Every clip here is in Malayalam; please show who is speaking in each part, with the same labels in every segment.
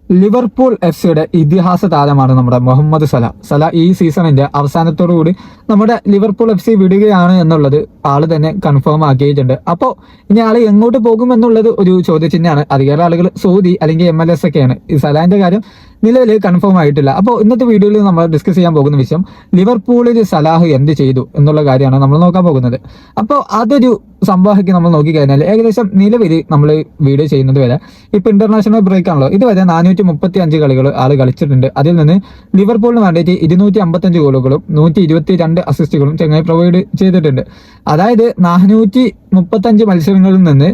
Speaker 1: ലിവർപൂൾ എഫ് സിയുടെ ഇതിഹാസ താരമാണ് നമ്മുടെ മുഹമ്മദ് സല ഈ സീസണിന്റെ അവസാനത്തോടുകൂടി നമ്മുടെ ലിവർപൂൾ എഫ് സി വിടുകയാണ് എന്നുള്ളത് ആള് തന്നെ കൺഫേം ആക്കിയിട്ടുണ്ട്. അപ്പോൾ ഇനി ആള് എങ്ങോട്ട് പോകും എന്നുള്ളത് ഒരു ചോദ്യചിഹ്നമാണ്. അധികം ആളുകൾ സൗദി അല്ലെങ്കിൽ MLS ഒക്കെയാണ്. ഈ സലാന്റെ കാര്യം നിലവിൽ കൺഫേം ആയിട്ടില്ല. അപ്പോൾ ഇന്നത്തെ വീഡിയോയിൽ നമ്മൾ ഡിസ്കസ് ചെയ്യാൻ പോകുന്ന വിഷയം ലിവർപൂളിൽ സലാഹ് എന്ത് ചെയ്തു എന്നുള്ള കാര്യമാണ് നമ്മൾ നോക്കാൻ പോകുന്നത്. അപ്പോൾ അതൊരു സംഭവമൊക്കെ നമ്മൾ നോക്കിക്കഴിഞ്ഞാൽ ഏകദേശം നിലവിൽ നമ്മൾ വീഡിയോ ചെയ്യുന്നത് വരെ ഇപ്പൊ ഇന്റർനാഷണൽ ബ്രേക്ക് ആണല്ലോ, ഇതുവരെ 435 കളികൾ ആള് കളിച്ചിട്ടുണ്ട്. അതിൽ നിന്ന് ലിവർപൂളിന് വേണ്ടിയിട്ട് 255 ഗോളുകളും 122 അസിസ്റ്റുകളും ചെങ്ങായി പ്രൊവൈഡ് ചെയ്തിട്ടുണ്ട്. അതായത് 435 മത്സരങ്ങളിൽ നിന്ന്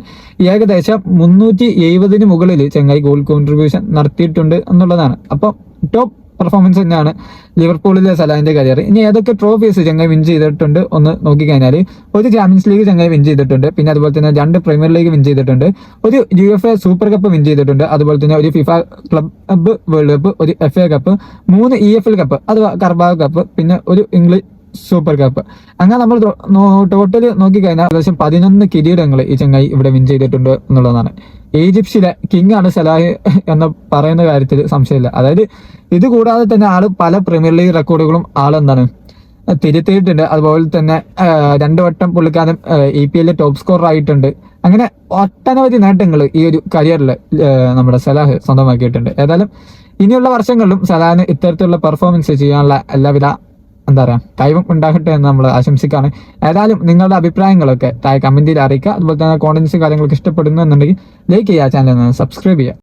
Speaker 1: ഏകദേശം 370 മുകളിൽ ചെങ്ങായി ഗോൾ കോൺട്രിബ്യൂഷൻ നടത്തിയിട്ടുണ്ട് എന്നുള്ളതാണ്. അപ്പം ടോപ്പ് പെർഫോമൻസ് തന്നെയാണ് ലിവർപൂളിലെ സലാഹിന്റെ കരിയർ. ഇനി ഏതൊക്കെ ട്രോഫീസ് ചെങ്ങായി വിൻ ചെയ്തിട്ടുണ്ട് ഒന്ന് നോക്കിക്കഴിഞ്ഞാൽ, ഒരു ചാമ്പ്യൻസ് ലീഗ് ചെങ്ങായി വിൻ ചെയ്തിട്ടുണ്ട്, പിന്നെ അതുപോലെ തന്നെ 2 പ്രീമിയർ ലീഗ് വിൻ ചെയ്തിട്ടുണ്ട്, ഒരു UEFA സൂപ്പർ കപ്പ് വിൻ ചെയ്തിട്ടുണ്ട്, അതുപോലെ തന്നെ ഒരു ഫിഫ ക്ലബ് വേൾഡ് കപ്പ്, ഒരു FA കപ്പ്, 3 EFL കപ്പ് അഥവാ കർബാവ് കപ്പ്, പിന്നെ ഒരു ഇംഗ്ലീഷ് സൂപ്പർ കപ്പ്. അങ്ങനെ നമ്മൾ ടോട്ടൽ നോക്കിക്കഴിഞ്ഞാൽ ഏകദേശം 11 കിരീടങ്ങൾ ഈ ചെങ്ങായി ഇവിടെ വിൻ ചെയ്തിട്ടുണ്ട് എന്നുള്ളതാണ്. ഈജിപ്തിലെ കിങ് ആണ് സലാഹ് എന്ന് പറയുന്ന കാര്യത്തിൽ സംശയമില്ല. അതായത് ഇത് കൂടാതെ തന്നെ ആള് പല പ്രീമിയർ ലീഗ് റെക്കോർഡുകളും ആളെന്താണ് തിരുത്തിയിട്ടുണ്ട്. അതുപോലെ തന്നെ 2 വട്ടം പുള്ളിക്കാരൻ EPL ടോപ്പ് സ്കോറർ ആയിട്ടുണ്ട്. അങ്ങനെ ഒട്ടനവധി നേട്ടങ്ങൾ ഈ ഒരു കരിയറിൽ നമ്മുടെ സലാഹ് സ്വന്തമാക്കിയിട്ടുണ്ട്. ഏതായാലും ഇനിയുള്ള വർഷങ്ങളിലും സലാഹിന് ഇത്തരത്തിലുള്ള പെർഫോമൻസ് ചെയ്യാനുള്ള എല്ലാവിധ കഴിവും ഉണ്ടാകട്ടെ എന്ന് നമ്മൾ ആശംസിക്കാണ്. ഏതായാലും നിങ്ങളുടെ അഭിപ്രായങ്ങളൊക്കെ താഴെ കമന്റിൽ അറിയിക്കുക. അതുപോലെ തന്നെ കോണ്ടന്റ്സ് കാര്യങ്ങളൊക്കെ ഇഷ്ടപ്പെടുന്നു എന്നുണ്ടെങ്കിൽ ലൈക്ക് ചെയ്യുക, ചാനൽ സബ്സ്ക്രൈബ് ചെയ്യുക.